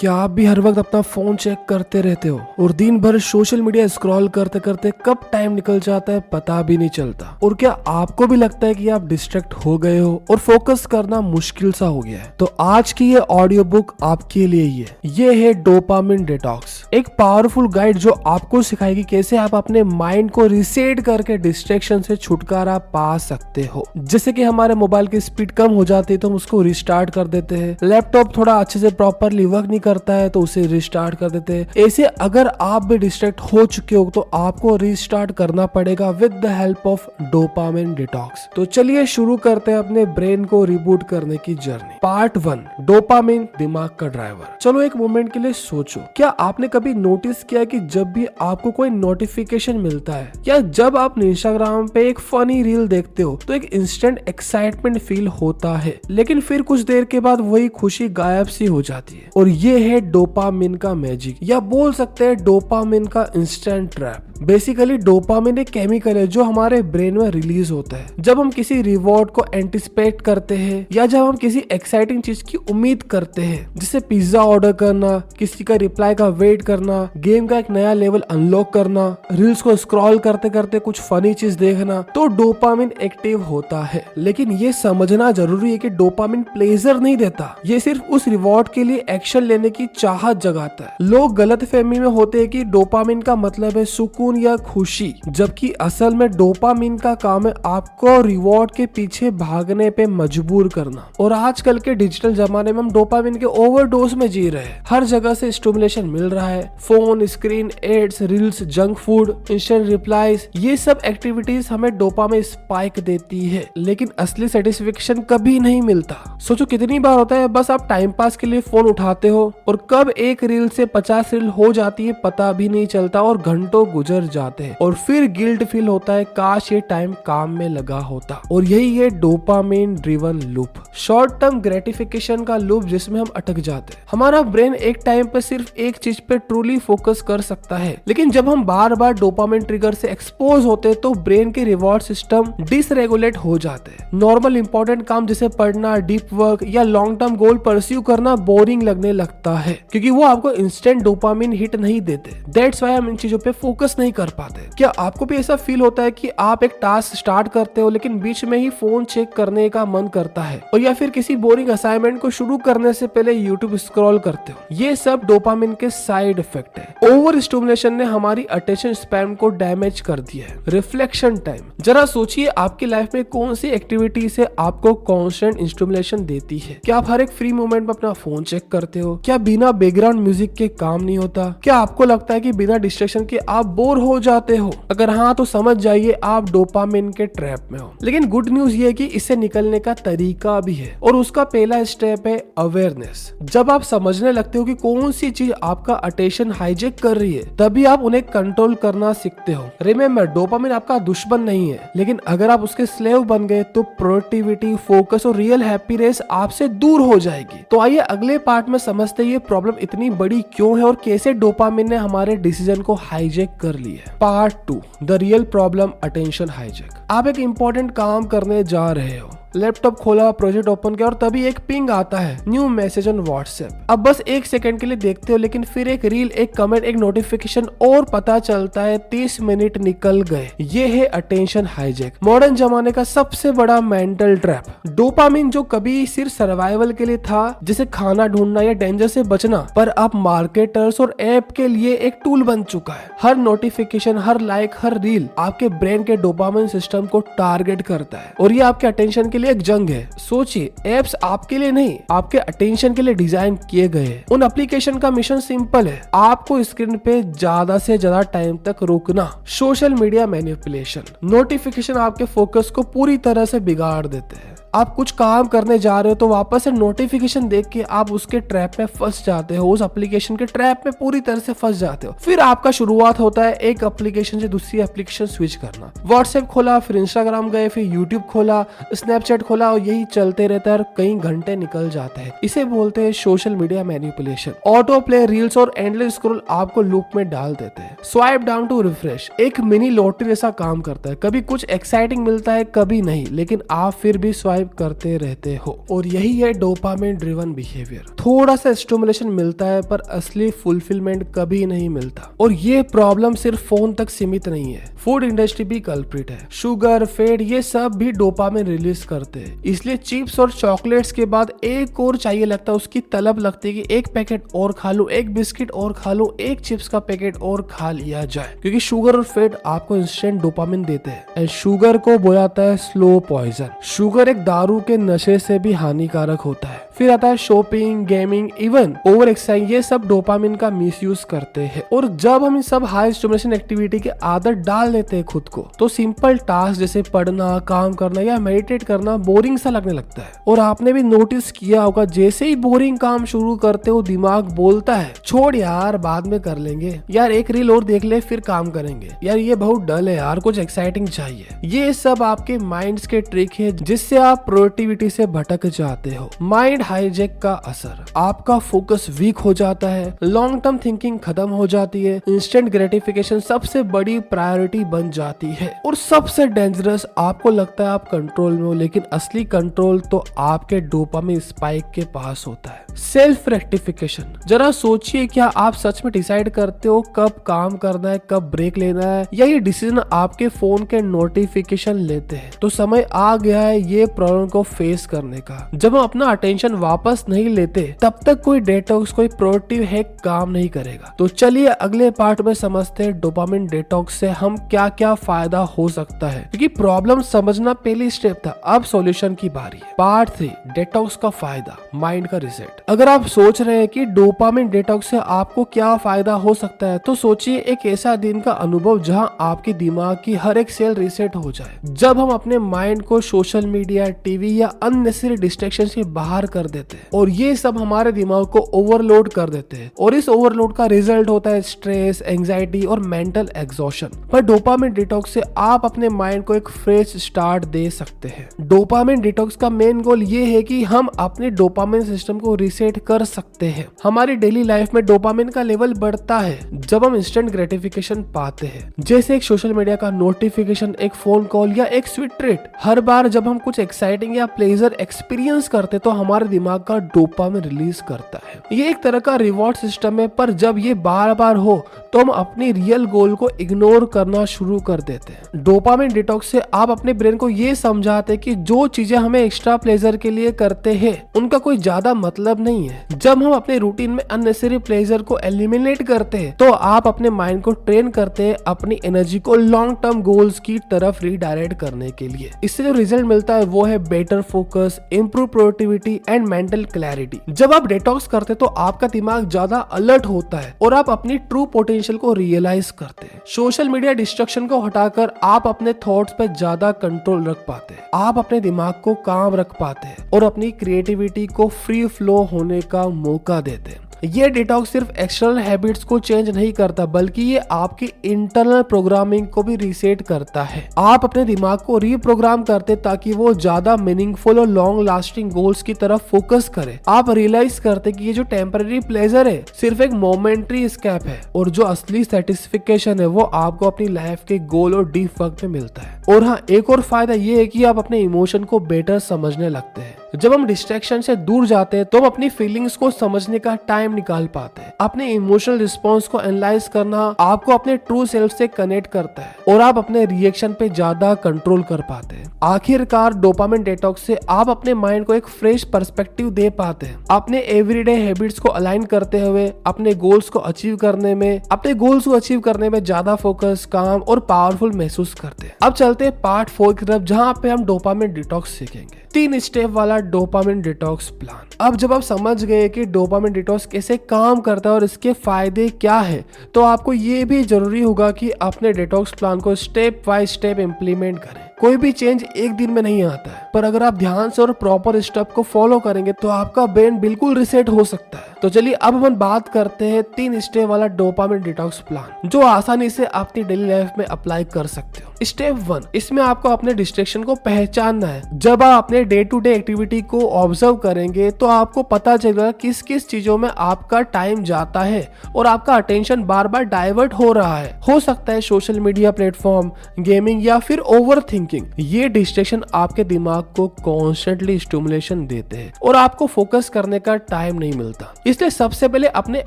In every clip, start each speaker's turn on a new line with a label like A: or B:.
A: क्या आप भी हर वक्त अपना फोन चेक करते रहते हो और दिन भर सोशल मीडिया स्क्रॉल करते करते कब टाइम निकल जाता है पता भी नहीं चलता? और क्या आपको भी लगता है कि आप डिस्ट्रैक्ट हो गए हो और फोकस करना मुश्किल सा हो गया है? तो आज की ये ऑडियो बुक आपके लिए ही है। ये है डोपामिन डिटॉक्स, एक पावरफुल गाइड जो आपको सिखाएगी कैसे आप अपने माइंड को रिसेट करके डिस्ट्रैक्शन से छुटकारा पा सकते हो। जैसे कि हमारे मोबाइल की स्पीड कम हो जाती है तो हम उसको रिस्टार्ट कर देते हैं, लैपटॉप थोड़ा अच्छे से प्रॉपरली वर्क नहीं करता है तो उसे रिस्टार्ट कर देते हैं। ऐसे अगर आप भी डिस्ट्रैक्ट हो चुके हो तो आपको रिस्टार्ट करना पड़ेगा with the help of dopamine detox. तो चलिए शुरू करते हैं अपने ब्रेन को रिबूट करने की जर्नी। पार्ट 1, डोपामिन दिमाग का ड्राइवर। चलो एक मोमेंट के लिए सोचो, क्या आपने कभी नोटिस किया कि जब भी आपको कोई नोटिफिकेशन मिलता है या जब आप इंस्टाग्राम पे एक फनी रील देखते हो तो एक इंस्टेंट एक्साइटमेंट फील होता है, लेकिन फिर कुछ देर के बाद वही खुशी गायब सी हो जाती है। और ये है डोपामिन का मैजिक, या बोल सकते हैं डोपामिन का इंस्टेंट ट्रैप। बेसिकली डोपामिन एक केमिकल है जो हमारे ब्रेन में रिलीज होता है जब हम किसी रिवॉर्ड को एंटिसिपेट करते हैं या जब हम किसी एक्साइटिंग चीज की उम्मीद करते हैं, जैसे पिज्जा ऑर्डर करना, किसी का रिप्लाई का वेट करना, गेम का एक नया लेवल अनलॉक करना, रील्स को स्क्रॉल करते करते कुछ फनी चीज देखना। तो डोपामिन एक्टिव होता है, लेकिन ये समझना जरूरी है कि डोपामिन प्लेजर नहीं देता, ये सिर्फ उस रिवॉर्ड के लिए एक्शन लेने की चाहत जगाता है। लोग गलतफहमी में होते हैं कि डोपामिन का मतलब है सुकून या खुशी, जबकि असल में डोपामिन का काम है आपको रिवॉर्ड के पीछे भागने पे मजबूर करना। और आजकल के डिजिटल जमाने में हम डोपामिन के ओवरडोज में जी रहे हैं। हर जगह से स्टिमुलेशन मिल रहा है, phone screen, ads, reels, junk food, instant replies, ये सब एक्टिविटीज हमें डोपामिन स्पाइक देती है, लेकिन असली सेटिस्फेक्शन कभी नहीं मिलता। सोचो कितनी बार होता है बस आप टाइम पास के लिए फोन उठाते हो और कब एक रील से 50 रील हो जाती है पता भी नहीं चलता और घंटों गुजर जाते हैं और फिर गिल्ट फील होता है काश ये टाइम काम में लगा होता। और यही है dopamine driven loop, short term gratification का लूप जिसमें हम अटक जाते हैं। हमारा ब्रेन एक टाइम पर सिर्फ एक चीज पे ट्रूली फोकस कर सकता है, लेकिन जब हम बार बार डोपामिन ट्रिगर से एक्सपोज होते हैं तो ब्रेन के रिवॉर्ड सिस्टम डिसरेगुलेट हो जाते हैं। नॉर्मल इंपॉर्टेंट काम जैसे पढ़ना, डीप वर्क या लॉन्ग टर्म गोल परस्यू करना बोरिंग लगने लगता है क्योंकि वो आपको इंस्टेंट डोपामिन हिट नहीं देते। दैट्स व्हाई हम इन चीजों पे फोकस नहीं कर पाते। क्या आपको भी ऐसा फील होता है कि आप एक टास्क स्टार्ट करते हो लेकिन बीच में ही फोन चेक करने का मन करता है, और या फिर किसी बोरिंग असाइनमेंट को शुरू करने से पहले यूट्यूब स्क्रॉल करते हो? ये सब डोपामिन के साइड इफेक्ट है। ओवर स्टिमुलेशन ने हमारी अटेंशन स्पैन को डैमेज कर दिया है। रिफ्लेक्शन टाइम, जरा सोचिए आपकी लाइफ में कौन सी एक्टिविटी से आपको कॉन्स्टेंट स्टिमुलेशन देती है? क्या आप हर एक फ्री मोमेंट में अपना फोन चेक करते हो? क्या बिना बैकग्राउंड म्यूजिक के काम नहीं होता? क्या आपको लगता है कि बिना डिस्ट्रैक्शन के आप बोर हो जाते हो? अगर हाँ तो समझ जाइए आप डोपामिन के ट्रैप में हो। लेकिन गुड न्यूज ये है कि इससे निकलने का तरीका भी है, और उसका पहला स्टेप है अवेयरनेस। जब आप समझने लगते हो कि कौन सी चीज आपका अटेंशन हाईजेक कर रही है, तभी आप उन्हें कंट्रोल करना सीखते हो। रिमेम्बर, डोपामिन आपका दुश्मन नहीं है, लेकिन अगर आप उसके स्लेव बन गए तो प्रोडक्टिविटी, फोकस और रियल हैप्पीनेस आपसे दूर हो जाएगी। तो आइए अगले पार्ट में समझते हैं ये प्रॉब्लम इतनी बड़ी क्यों है और कैसे डोपामिन ने हमारे डिसीजन को हाईजेक कर लिया है। Part 2, the real problem, attention hijack. आप एक इंपॉर्टेंट काम करने जा रहे हो, लैपटॉप खोला, प्रोजेक्ट ओपन किया और तभी एक पिंग आता है, न्यू मैसेज ऑन व्हाट्सएप। अब बस एक सेकंड के लिए देखते हो, लेकिन फिर एक रील, एक कमेंट, एक नोटिफिकेशन और पता चलता है 30 मिनट निकल गए। ये है अटेंशन हाईजैक, मॉडर्न जमाने का सबसे बड़ा मेंटल ट्रैप। डोपामिन जो कभी सिर्फ सर्वाइवल के लिए था, जैसे खाना ढूंढना या डेंजर से बचना, पर अब मार्केटर्स और ऐप के लिए एक टूल बन चुका है। हर नोटिफिकेशन, हर लाइक, हर रील आपके ब्रेन के डोपामिन सिस्टम को टारगेट करता है, और ये आपके अटेंशन के लिए एक जंग है। सोचिए, एप्स आपके लिए नहीं, आपके अटेंशन के लिए डिजाइन किए गए हैं। उन एप्लीकेशन का मिशन सिंपल है, आपको स्क्रीन पे ज्यादा से ज्यादा टाइम तक रोकना। सोशल मीडिया मैनिपुलेशन, नोटिफिकेशन आपके फोकस को पूरी तरह से बिगाड़ देते हैं। आप कुछ काम करने जा रहे हो तो वापस से नोटिफिकेशन देख के आप उसके ट्रैप में फंस जाते हो, उस एप्लीकेशन के ट्रैप में पूरी तरह से फंस जाते हो। फिर आपका शुरुआत होता है एक एप्लीकेशन से दूसरी एप्लीकेशन स्विच करना। व्हाट्सएप खोला, फिर इंस्टाग्राम गए, फिर यूट्यूब खोला, स्नैपचैट खोला, और यही चलते रहता है और कई घंटे निकल जाते हैं। इसे बोलते हैं social media manipulation. Auto play, reels और एंडलेस स्क्रॉल आपको लूप में डाल देते हैं। स्वाइप डाउन टू रिफ्रेश एक मिनी लॉटरी जैसा काम करता है, कभी कुछ एक्साइटिंग मिलता है, कभी नहीं, लेकिन आप फिर भी स्वाइप स्वाइप करते रहते हो। और यही है डोपामिन ड्रिवन बिहेवियर। थोड़ा सा स्टिमुलेशन मिलता है पर असली फुलफिलमेंट कभी नहीं मिलता। और ये प्रॉब्लम सिर्फ फोन तक सीमित नहीं है, फूड इंडस्ट्री भी कल्प्रिट है। शुगर, फैट ये सब भी डोपामिन रिलीज करते हैं, इसलिए चिप्स और चॉकलेट्स के बाद एक और चाहिए लगता है, उसकी तलब लगती है कि एक पैकेट और खा लूं, एक बिस्किट और खा लूं, एक चिप्स का पैकेट और खा लिया जाए। क्योंकि शुगर और फैट आपको इंस्टेंट डोपामिन देते हैं एंड शुगर को बोलाता है स्लो पॉइजन। शुगर एक दारू के नशे से भी हानिकारक होता है। फिर आता है shopping, gaming, even over exercise, ये सब डोपामिन का मिसयूज करते हैं। और जब हम इन सब हाई स्टिमुलेशन एक्टिविटी की आदत डाल लेते हैं खुद को, तो सिंपल टास्क जैसे पढ़ना, काम करना या मेडिटेट करना बोरिंग सा लगने लगता है। और आपने भी नोटिस किया होगा, जैसे ही बोरिंग काम शुरू करते हो दिमाग बोलता है छोड़ यार बाद में कर लेंगे, यार एक रील और देख ले फिर काम करेंगे, यार ये बहुत डल है यार, कुछ एक्साइटिंग चाहिए। ये सब आपके माइंड्स के ट्रिक है जिससे आप प्रोडक्टिविटी से भटक जाते हो। माइंड हाईजैक का असर, आपका फोकस वीक हो जाता है, लॉन्ग टर्म थिंकिंग खत्म हो जाती है, इंस्टेंट ग्रेटिफिकेशन सबसे बड़ी प्रायोरिटी बन जाती है। और सबसे डेंजरस, आपको लगता है आप कंट्रोल में हो, लेकिन असली कंट्रोल तो आपके डोपामिन स्पाइक के पास होता है। सेल्फ रेक्टिफिकेशन, जरा सोचिए क्या आप सच में डिसाइड करते हो कब काम करना है, कब ब्रेक लेना है, या ये डिसीजन आपके फोन के नोटिफिकेशन लेते हैं? तो समय आ गया है ये प्रॉब्लम को फेस करने का। जब हम अपना अटेंशन वापस नहीं लेते तब तक कोई डिटॉक्स, कोई प्रोडक्टिव हैक काम नहीं करेगा। तो चलिए अगले पार्ट में समझते हैं डोपामिन डिटॉक्स से हम क्या क्या फायदा हो सकता है, क्योंकि प्रॉब्लम समझना पहली स्टेप था, अब सॉल्यूशन की बारी है। पार्ट 3, डिटॉक्स का फायदा, माइंड का रिसेट। अगर आप सोच रहे हैं कि डोपामिन डिटॉक्स से आपको क्या फायदा हो सकता है, तो सोचिए एक ऐसा दिन का अनुभव जहां आपके दिमाग की हर एक सेल रिसेट हो जाए। जब हम अपने माइंड को सोशल मीडिया, टीवी या अननेसेसरी डिस्ट्रैक्शन से बाहर कर देते हैं और ये सब हमारे दिमाग को ओवरलोड कर देते हैं, और इस ओवरलोड का रिजल्ट होता है स्ट्रेस, एंजाइटी और मेंटल एग्जॉशन। पर डोपामिन डिटॉक्स से आप अपने माइंड को एक फ्रेश स्टार्ट दे सकते हैं। डोपामिन डिटॉक्स का मेन गोल ये है कि हम अपने डोपामिन सिस्टम को रिसेट कर सकते हैं। हमारी डेली लाइफ में डोपामिन का लेवल बढ़ता है जब हम इंस्टेंट ग्रेटिफिकेशन पाते हैं, जैसे एक सोशल मीडिया का नोटिफिकेशन, एक फोन कॉल या एक स्वीट ट्रीट। हर बार जब हम कुछ एक्साइटिंग या प्लेजर एक्सपीरियंस करते तो हमारे दिमाग का डोपामिन रिलीज करता है। ये एक तरह का रिवॉर्ड सिस्टम है, पर जब ये बार बार हो तो हम अपनी रियल गोल को इग्नोर करना शुरू कर देते हैं। डोपामिन डिटॉक्स से आप अपने ब्रेन को ये समझाते कि जो चीजें हमें एक्स्ट्रा प्लेजर के लिए करते हैं उनका कोई ज्यादा मतलब नहीं है। जब हम अपने रूटीन में अननेसेसरी प्लेजर को एलिमिनेट करते हैं तो आप अपने माइंड को ट्रेन करते हैं अपनी एनर्जी को लॉन्ग टर्म गोल्स की तरफ रीडायरेक्ट करने के लिए। इससे जो रिजल्ट मिलता है वो है better focus, improve productivity and mental clarity. जब आप डिटॉक्स करते तो आपका दिमाग ज्यादा अलर्ट होता है और आप अपनी ट्रू पोटेंशियल को रियलाइज करते हैं। सोशल मीडिया डिस्ट्रक्शन को हटाकर आप अपने थॉट्स पे ज्यादा कंट्रोल रख पाते हैं, आप अपने दिमाग को काम रख पाते हैं और अपनी क्रिएटिविटी को फ्री फ्लो होने का मौका देते हैं। ये डिटॉक्स सिर्फ एक्सटर्नल हैबिट्स को चेंज नहीं करता, बल्कि ये आपकी इंटरनल प्रोग्रामिंग को भी रीसेट करता है। आप अपने दिमाग को रीप्रोग्राम करते ताकि वो ज्यादा मीनिंगफुल और लॉन्ग लास्टिंग गोल्स की तरफ फोकस करे। आप रियलाइज करते कि ये जो टेम्पररी प्लेजर है सिर्फ एक मोमेंट्री स्कैप है, और जो असली सेटिस्फिकेशन है वो आपको अपनी लाइफ के गोल और डीप वर्क में मिलता है। और हाँ, एक और फायदा ये है कि आप अपने इमोशन को बेटर समझने लगते हैं। जब हम डिस्ट्रैक्शन से दूर जाते हैं तो हम अपनी फीलिंग्स को समझने का टाइम निकाल पाते हैं। अपने इमोशनल रिस्पॉन्स को एनालाइज करना आपको अपने ट्रू सेल्फ से कनेक्ट करता है और आप अपने रिएक्शन पे ज्यादा कंट्रोल कर पाते हैं। आखिरकार डोपामिन डिटॉक्स से आप अपने माइंड को एक फ्रेश पर्सपेक्टिव दे पाते हैं। अपने एवरीडे हैबिट्स को अलाइन करते हुए अपने गोल्स को अचीव करने में ज्यादा फोकस, काम और पावरफुल महसूस करते हैं। अब चलते हैं पार्ट 4 की तरफ, जहाँ पे हम डोपामिन डिटॉक्स सीखेंगे। 3 स्टेप वाला डोपामिन डिटॉक्स प्लान। अब जब आप समझ गए कि डोपामिन डिटॉक्स कैसे काम करता है और इसके फायदे क्या है, तो आपको ये भी जरूरी होगा कि अपने डिटॉक्स प्लान को स्टेप बाय स्टेप इम्प्लीमेंट करें। कोई भी चेंज एक दिन में नहीं आता है, पर अगर आप ध्यान से और प्रॉपर स्टेप को फॉलो करेंगे तो आपका ब्रेन बिल्कुल रिसेट हो सकता है। तो चलिए अब हम बात करते हैं 3 स्टेप वाला डोपामिन डिटॉक्स प्लान, जो आसानी से अपनी डेली लाइफ में अप्लाई कर सकते हो। स्टेप 1, इसमें आपको अपने डिस्ट्रैक्शन को पहचानना है। जब आप अपने डे टू डे एक्टिविटी को ऑब्जर्व करेंगे तो आपको पता चलेगा किस किस चीजों में आपका टाइम जाता है और आपका अटेंशन बार बार डाइवर्ट हो रहा है। हो सकता है सोशल मीडिया प्लेटफॉर्म, गेमिंग या फिर ओवर थिंकिंग। ये डिस्ट्रैक्शन आपके दिमाग दिमाग को कॉन्स्टेंटली स्टिमुलेशन देते हैं और आपको फोकस करने का टाइम नहीं मिलता। इसलिए सबसे पहले अपने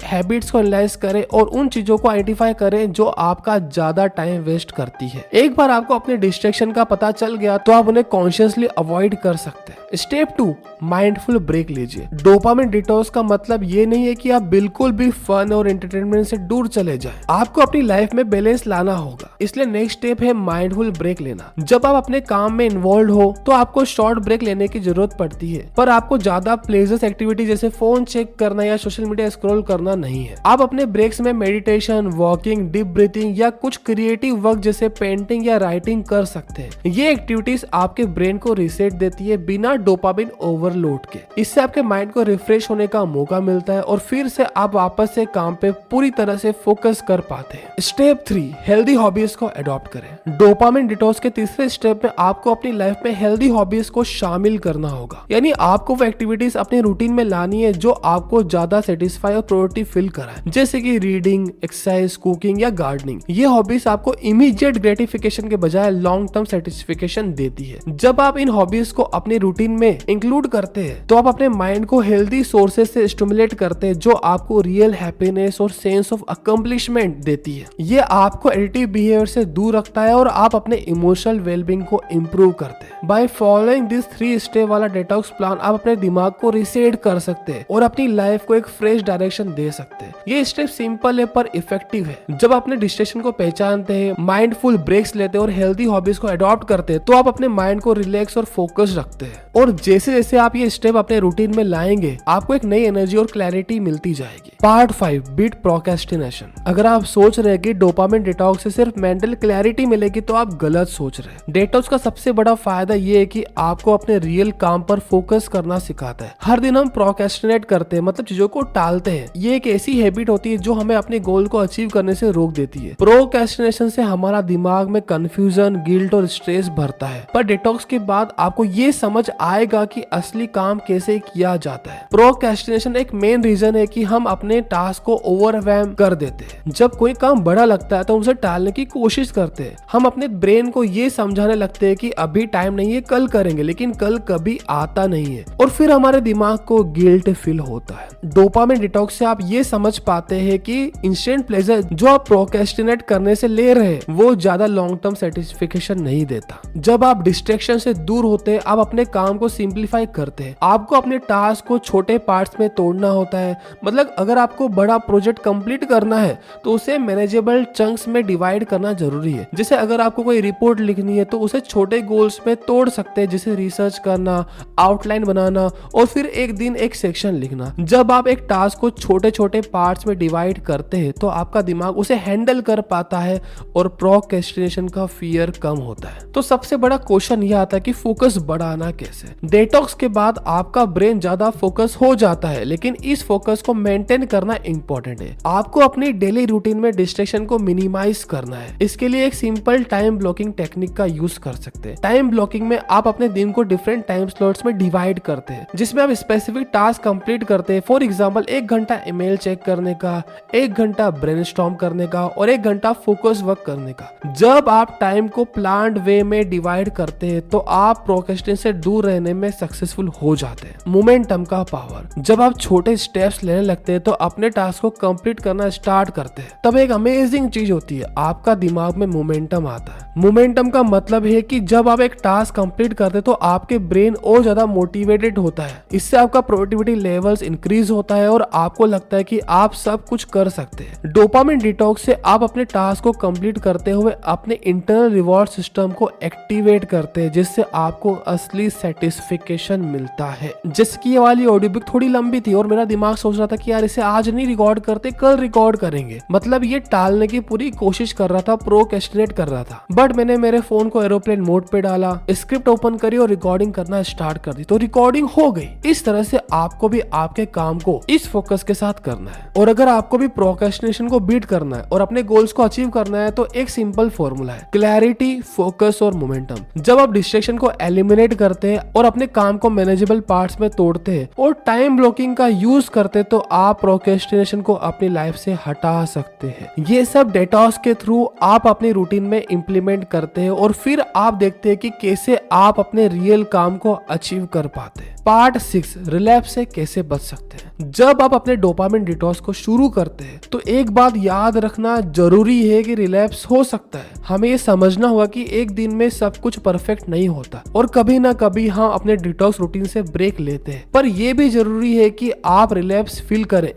A: हैबिट्स को एनालाइज करें और उन चीजों को आइडेंटिफाई करें जो आपका ज्यादा टाइम वेस्ट करती है। एक बार आपको अपने डिस्ट्रैक्शन का पता चल गया तो आप उन्हें कॉन्शियसली अवॉइड कर सकते हैं। स्टेप 2, माइंडफुल ब्रेक लीजिए। डोपामिन डिटॉक्स का मतलब ये नहीं है कि आप बिल्कुल भी फन और एंटरटेनमेंट से दूर चले जाएं। आपको अपनी लाइफ में बैलेंस लाना होगा। इसलिए नेक्स्ट स्टेप है माइंडफुल ब्रेक लेना। जब आप अपने काम में इन्वॉल्व हो तो आपको शॉर्ट ब्रेक लेने की जरूरत पड़ती है, पर आपको ज्यादा प्लेजर्स एक्टिविटी जैसे फोन चेक करना या सोशल मीडिया स्क्रॉल करना नहीं है। आप अपने ब्रेक्स में मेडिटेशन, वॉकिंग, डीप ब्रीथिंग या कुछ क्रिएटिव वर्क जैसे पेंटिंग या राइटिंग कर सकते हैं। ये एक्टिविटीज आपके ब्रेन को रिसेट देती है बिना डोपामिन ओवरलोड के। इससे आपके माइंड को रिफ्रेश होने का मौका मिलता है और फिर से आप वापस से काम पे पूरी तरह से फोकस कर पाते हैं। स्टेप 3, हेल्दी हॉबीज को अडॉप्ट करें। डोपामिन डिटॉक्स के तीसरे स्टेप में आपको अपनी लाइफ में हेल्दी हॉबीज को शामिल करना होगा। यानी आपको वो एक्टिविटीज अपने रूटीन में लानी है जो आपको ज्यादा सेटिस्फाई और प्रोडक्टिव फील कराए, जैसे कि रीडिंग, एक्सरसाइज, कुकिंग या गार्डनिंग। ये हॉबीज आपको इमीडिएट ग्रेटिफिकेशन के बजाय लॉन्ग टर्म सेटिस्फिकेशन देती है। जब आप इन हॉबीज को अपने रूटीन में इंक्लूड करते हैं तो आप अपने माइंड को हेल्दी सोर्सेज से स्टिमुलेट करते हैं जो आपको रियल हैप्पीनेस और सेंस ऑफ अकम्प्लिशमेंट देती है। ये आपको एडिक्टिव बिहेवियर से दूर रखता है और आप अपने इमोशनल वेलबींग को इम्प्रूव करते हैं। बाय फॉलोइंग दिस 3 स्टेप वाला डिटॉक्स प्लान आप अपने दिमाग को रिसेट कर सकते हैं और अपनी लाइफ को एक फ्रेश डायरेक्शन दे सकते हैं। ये स्टेप सिंपल है पर इफेक्टिव है। जब अपने डिस्ट्रैक्शन को पहचानते हैं, माइंडफुल ब्रेक्स लेते हैं और हेल्दी हॉबीज को अडॉप्ट करते हैं तो आप अपने माइंड को रिलैक्स और फोकस रखते हैं। और जैसे जैसे आप ये स्टेप अपने रूटीन में लाएंगे आपको एक नई एनर्जी और क्लैरिटी मिलती जाएगी। Part 5, beat procrastination. अगर आप सोच रहे हैं कि डोपामिन डिटॉक्स से सिर्फ मेंटल क्लैरिटी मिलेगी तो आप गलत सोच रहे हैं। डिटॉक्स का सबसे बड़ा फायदा ये है कि आपको अपने रियल काम पर फोकस करना सिखाता है। हर दिन हम प्रोक्रेस्टिनेट करते हैं, मतलब चीजों को टालते हैं। ये एक ऐसी हैबिट होती है जो हमें अपने गोल को अचीव करने से रोक देती है। प्रोक्रेस्टिनेशन से हमारा दिमाग में कंफ्यूजन, गिल्ट और स्ट्रेस भरता है, पर डिटॉक्स के बाद आपको ये समझ आएगा कि असली काम कैसे किया जाता है। प्रोक्रेस्टिनेशन एक मेन रीजन है कि हम अपने टास्क को ओवरवेल्म कर देते हैं। जब कोई काम बड़ा लगता है तो उसे टालने की कोशिश करते हैं। हम अपने ब्रेन को ये समझाने लगते हैं कि अभी टाइम नहीं है, कल करेंगे, लेकिन कल कभी आता नहीं है और फिर हमारे दिमाग को गिल्ट फील होता है। डोपामिन डिटॉक्स से आप ये समझ पाते हैं कि इंस्टेंट प्लेजर जो आप प्रोक्रेस्टिनेट करने से ले रहे हैं वो ज्यादा लॉन्ग टर्म सेटिस्फिकेशन नहीं देता। जब आप डिस्ट्रैक्शन से दूर होते हैं आप अपने काम को सिंप्लीफाई करते हैं। आपको अपने टास्क को छोटे पार्ट्स में तोड़ना होता है। मतलब अगर आपको बड़ा प्रोजेक्ट कंप्लीट करना है तो उसे मैनेजेबल चंक्स में डिवाइड करना जरूरी है। जैसे अगर आपको कोई रिपोर्ट लिखनी है तो उसे छोटे गोल्स में तोड़ सकते हैं, जैसे रिसर्च करना, आउटलाइन बनाना और फिर एक दिन एक सेक्शन लिखना। जब आप एक टास्क को छोटे छोटे पार्ट्स में डिवाइड करते हैं तो आपका दिमाग उसे हैंडल कर पाता है और प्रोक्रेस्टिनेशन का फियर कम होता है। तो सबसे बड़ा क्वेश्चन यह आता है कि फोकस बढ़ाना कैसे। डिटॉक्स के बाद आपका ब्रेन ज्यादा फोकस हो जाता है, लेकिन इस फोकस को मेंटेन करना इंपॉर्टेंट है। आपको अपनी डेली रूटीन में डिस्ट्रैक्शन को मिनिमाइज करना है। इसके लिए एक सिंपल टाइम ब्लॉकिंग टेक्निक का यूज कर सकते हैं। टाइम ब्लॉकिंग में आप अपने दिन को डिफरेंट टाइम स्लॉट्स में डिवाइड करते हैं, जिसमें आप स्पेसिफिक टास्क कंप्लीट करते हैं। फॉर एग्जांपल 1 घंटा ईमेल चेक करने का, 1 घंटा ब्रेनस्टॉर्म करने का और 1 घंटा फोकस वर्क करने का। जब आप टाइम को प्लान्ड वे में डिवाइड करते हैं तो आप प्रोक्रेस्टिनेशन से दूर रहने में सक्सेसफुल हो जाते हैं। मोमेंटम का पावर। जब आप छोटे स्टेप्स लेने लगते हैं तो अपने टास्क को कंप्लीट करना स्टार्ट करते हैं, तब एक अमेजिंग चीज होती है, आपका दिमाग में मोमेंटम आता है। मोमेंटम का मतलब है कि जब आप एक टास्क कंप्लीट करते हैं तो आपके ब्रेन और ज्यादा मोटिवेटेड होता है। इससे आपका प्रोडक्टिविटी लेवल्स इंक्रीज होता है और आपको लगता है कि आप सब कुछ कर सकते हैं। डोपामिन डिटॉक्स से आप अपने टास्क को कंप्लीट करते हुए अपने इंटरनल रिवॉर्ड सिस्टम को एक्टिवेट करते हैं, जिससे आपको असली सेटिस्फिकेशन मिलता है। जैसे कि ये वाली ऑडियो बुक थोड़ी लंबी थी और मेरा दिमाग सोच रहा था कि यार इसे आज नहीं रिकॉर्ड करते, कल रिकॉर्ड करेंगे। मतलब ये टालने की पूरी कोशिश कर रहा था, प्रोक्रेस्टिनेट कर रहा था, बट मैंने मेरे फोन को एरोप्लेन मोड पे डाला, स्क्रिप्ट ओपन करी और रिकॉर्डिंग करना स्टार्ट कर दी, तो रिकॉर्डिंग हो गई। इस तरह से आपको भी आपके काम को इस फोकस के साथ करना है। और अगर आपको भी प्रोक्रेस्टिनेशन को बीट करना है और अपने गोल्स को अचीव करना है तो एक सिंपल फॉर्मूला है, क्लैरिटी, फोकस और मोमेंटम। जब आप डिस्ट्रैक्शन को एलिमिनेट करते हैं और अपने काम को मैनेजेबल पार्ट्स में तोड़ते हैं और टाइम ब्लॉकिंग का यूज करते हैं तो आप प्रोक्रेस्टिनेशन को अपनी लाइफ से हटा सकते हैं। ये सब डिटॉक्स के थ्रू आप अपनी रूटीन में इंप्लीमेंट करते हैं और फिर आप देखते हैं कि कैसे आप अपने रियल काम को अचीव कर पाते हैं। पार्ट 6, रिलैप्स से कैसे बच सकते हैं। जब आप अपने डोपामिन डिटॉक्स को शुरू करते हैं तो एक बात याद रखना जरूरी है कि रिलैप्स हो सकता है। हमें ये समझना होगा कि एक दिन में सब कुछ परफेक्ट नहीं होता और कभी ना कभी हम अपने डिटॉक्स रूटीन से ब्रेक लेते हैं। पर यह भी जरूरी है कि आप रिलैप्स फील करें।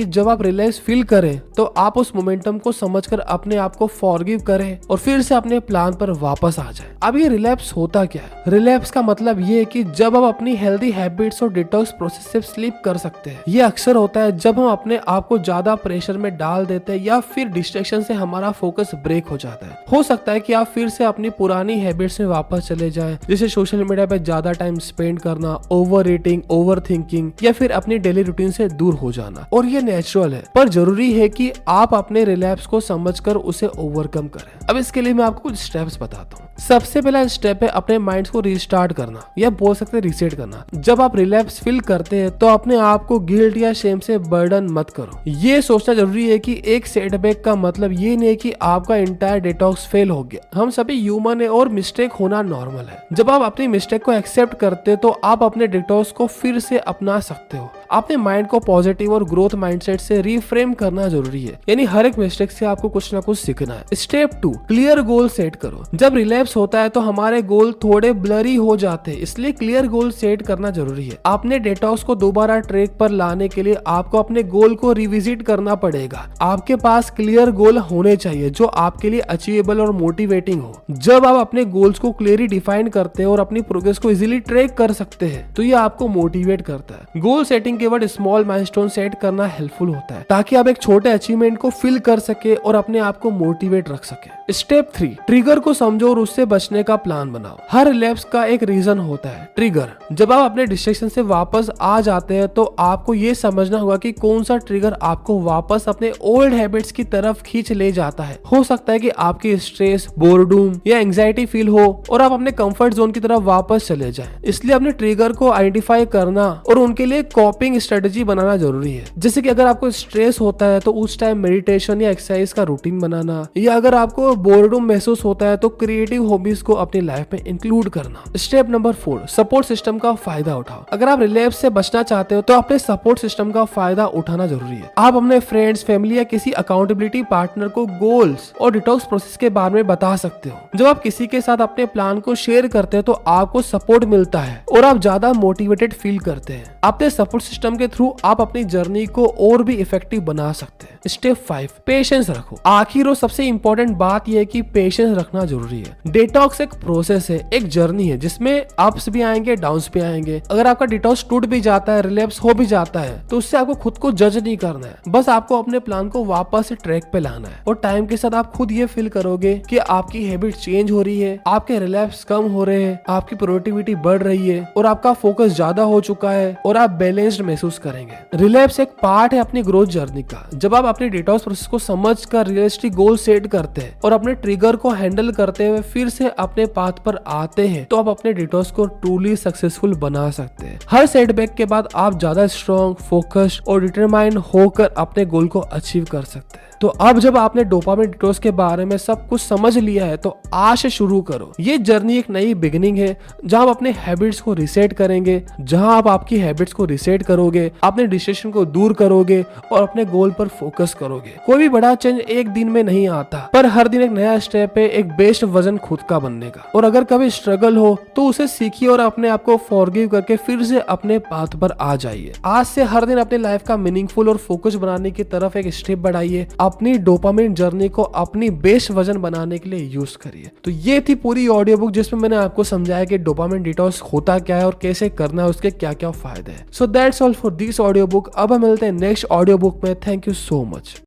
A: जब आप रिलैप्स फील करें तो आप उस मोमेंटम को समझकर अपने आप को फॉरगिव करें और फिर से अपने प्लान पर वापस आ जाएं। अब ये रिलैप्स होता क्या है? रिलैप्स का मतलब ये है कि जब हम अपनी हेल्दी हैबिट्स और डिटॉक्स प्रोसेस से स्लिप कर सकते हैं। ये अक्सर होता है जब हम अपने आप को ज्यादा प्रेशर में डाल देते हैं या फिर डिस्ट्रैक्शन से हमारा फोकस ब्रेक हो जाता है। हो सकता है कि आप फिर से अपनी पुरानी हैबिट्स में वापस चले जाएं, जैसे सोशल मीडिया पे ज्यादा टाइम स्पेंड करना, ओवर ईटिंग, ओवर थिंकिंग या फिर अपनी डेली रूटीन से दूर हो जाना। और ये नेचुरल है, पर जरूरी है कि आप अपने रिलैप्स को समझकर उसे ओवरकम करें। अब इसके लिए मैं आपको कुछ स्टेप्स बताता हूँ। सबसे पहला स्टेप है अपने माइंड को रिस्टार्ट करना या बोल सकते हैं रीसेट करना। जब आप रिलैप्स फील करते हैं तो अपने आप को गिल्ट या शेम से बर्डन मत करो। ये सोचना जरूरी है कि एक सेटबैक का मतलब ये नहीं है कि आपका इंटायर डिटॉक्स फेल हो गया। हम सभी ह्यूमन है और मिस्टेक होना नॉर्मल है। जब आप अपनी मिस्टेक को एक्सेप्ट करते हो तो आप अपने डिटॉक्स को फिर से अपना सकते हो। अपने माइंड को पॉजिटिव और ग्रोथ माइंडसेट से रिफ्रेम करना जरूरी है, यानी हर एक मिस्टेक से आपको कुछ ना कुछ सीखना है। स्टेप 2, क्लियर गोल सेट करो। जब रिलैप्स होता है तो हमारे गोल थोड़े ब्लरी हो जाते हैं, इसलिए क्लियर गोल सेट करना जरूरी है। अपने डिटॉक्स को दोबारा ट्रैक पर लाने के लिए आपको अपने गोल को रिविजिट करना पड़ेगा। आपके पास क्लियर गोल होने चाहिए जो आपके लिए अचीवेबल और मोटिवेटिंग हो। जब आप अपने गोल्स को क्लियरली डिफाइन करते हैं और अपनी प्रोग्रेस को इजीली ट्रैक कर सकते हैं तो ये आपको मोटिवेट करता है। गोल सेटिंग के बाद स्मॉल माइलस्टोन सेट करना हेल्पफुल होता है ताकि आप एक छोटे अचीवमेंट को फील कर सके और अपने आप को मोटिवेट रख सके। स्टेप 3, ट्रिगर को समझो और उससे बचने का प्लान बनाओ। हर रिलैप्स का एक रीजन होता है, ट्रिगर। जब आप अपने डिस्ट्रैक्शन से वापस आ जाते हैं तो आपको ये समझना होगा कि कौन सा ट्रिगर आपको वापस अपने ओल्ड हैबिट्स की तरफ खींच ले जाता है। हो सकता है कि आपकी स्ट्रेस, बोर्डूम या एंजाइटी फील हो और आप अपने कंफर्ट जोन की तरफ वापस चले जाएं। इसलिए अपने ट्रिगर को आइडेंटिफाई करना और उनके लिए कॉपिंग स्ट्रेटजी बनाना जरूरी है। जैसे कि अगर आपको स्ट्रेस होता है तो उस टाइम मेडिटेशन या एक्सरसाइज का रूटीन बनाना, या अगर आपको बोर्डूम महसूस होता है तो क्रिएटिव हॉबीज को अपनी लाइफ में इंक्लूड करना। स्टेप नंबर 4, सपोर्ट सिस्टम का फायदा उठाओ। अगर आप रिलैप्स से बचना चाहते हो तो अपने सपोर्ट सिस्टम का फायदा उठाना जरूरी है। आप अपने फ्रेंड्स, फैमिली या किसी अकाउंटेबिलिटी पार्टनर को गोल्स और डिटॉक्स प्रोसेस के बारे में बता सकते हो। जब आप किसी के साथ अपने प्लान को शेयर करते हो तो आपको सपोर्ट मिलता है और आप ज्यादा मोटिवेटेड फील करते हैं। अपने सपोर्ट सिस्टम के थ्रू आप अपनी जर्नी को और भी इफेक्टिव बना सकते हैं। स्टेप 5, पेशेंस रखो। आखिर और सबसे इंपॉर्टेंट बात यह है कि पेशेंस रखना जरूरी है। डिटॉक्स एक प्रोसेस है, एक जर्नी है जिसमें अप्स भी आएंगे, डाउन्स भी आएंगे। अगर आपका डिटॉक्स टूट भी जाता है, रिलैप्स हो भी जाता है तो उससे आपको खुद को जज नहीं करना है। बस आपको अपने प्लान को वापस से ट्रैक पे लाना है और टाइम के साथ आप खुद ये फील करोगे कि आपकी हैबिट चेंज हो रही है, आपके रिलैप्स कम हो रहे हैं, आपकी प्रोडक्टिविटी बढ़ रही है और आपका फोकस ज्यादा हो चुका है और आप बैलेंस्ड महसूस करेंगे। रिलैप्स एक पार्ट है अपनी ग्रोथ जर्नी का। जब आप अपने डिटॉक्स प्रोसेस को समझकर रियलिस्टिक गोल सेट करते हैं और अपने ट्रिगर को हैंडल करते हुए फिर से अपने पाथ पर आते हैं तो आप अपने डिटॉक्स को ट्रूली सक्सेसफुल बना सकते हैं। हर सेटबैक के बाद आप ज्यादा स्ट्रॉन्ग, फोकस्ड और डिटरमाइंड होकर अपने गोल को अचीव कर सकते हैं। तो अब जब आपने डोपामिन डिटॉक्स के बारे में सब कुछ समझ लिया है तो आज से शुरू करो। ये जर्नी एक नई बिगिनिंग है जहां आप अपने हैबिट्स को रिसेट करेंगे, जहां आप आपकी हैबिट्स को रिसेट करोगे, अपने डिस्ट्रैक्शन को दूर करोगे और अपने गोल पर फोकस करोगे। कोई भी बड़ा चेंज एक दिन में नहीं आता, पर हर दिन एक नया स्टेप है एक बेस्ट वर्जन खुद का बनने का। और अगर कभी स्ट्रगल हो तो उसे सीखिए और अपने आप को फॉरगिव करके फिर से अपने पाथ पर आ जाइए। आज से हर दिन अपने लाइफ का मीनिंगफुल और फोकस बनाने की तरफ एक स्टेप बढ़ाइए। अपनी डोपामिन जर्नी को अपनी बेस्ट वर्जन बनाने के लिए यूज करिए। तो ये थी पूरी ऑडियो बुक जिसमें मैंने आपको समझाया कि डोपामिन डिटॉक्स होता क्या है और कैसे करना है, उसके क्या क्या फायदे हैं। So that's all for this audio book. अब हम मिलते हैं नेक्स्ट ऑडियो बुक में। Thank you so much.